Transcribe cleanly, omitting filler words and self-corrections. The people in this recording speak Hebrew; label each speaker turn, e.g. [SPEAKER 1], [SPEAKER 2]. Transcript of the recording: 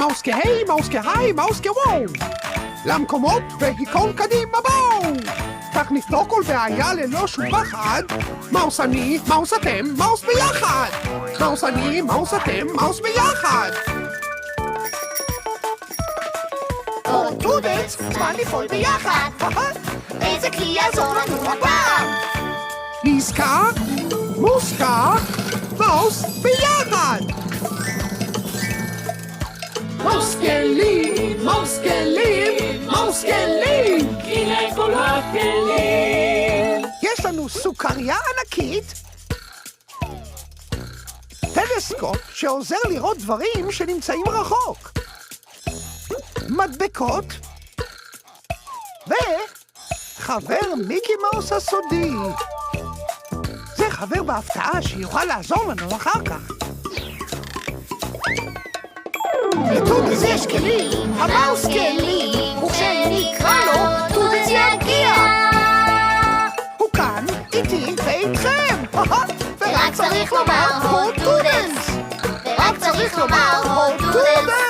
[SPEAKER 1] מאוס כהי, מאוס כהי, מאוס כוואו. למקומות והיכון קדימה בואו. כך נפתור כל בעיה ללא שום פחד. מאוס אני, מאוס אתם, מאוס ביחד. מאוס אני, מאוס אתם, מאוס ביחד. טודלס, זמן לפעול ביחד.
[SPEAKER 2] איזה כלי יעזור לנו הפעם?
[SPEAKER 1] עסקה, מוסקה, מאוס ביחד. מאוס כלים, מאוס כלים, מאוס כלים.
[SPEAKER 3] הנה כל הכלים.
[SPEAKER 1] יש לנו סוכריה ענקית, טלסקופ שעוזר לראות דברים שנמצאים רחוק, מדבקות, וחבר מיקי מאוס הסודי. זה חבר בהפתעה שיוכל לעזור לנו אחר כך.
[SPEAKER 2] לטודלס יש כלים, המאוס כלים, וכשנקרא לו, טודלס יגיע.
[SPEAKER 1] הוא כאן, איתי ואיתכם.
[SPEAKER 2] ורק צריך לומר, הו טודלס. ורק צריך לומר, הו טודלס.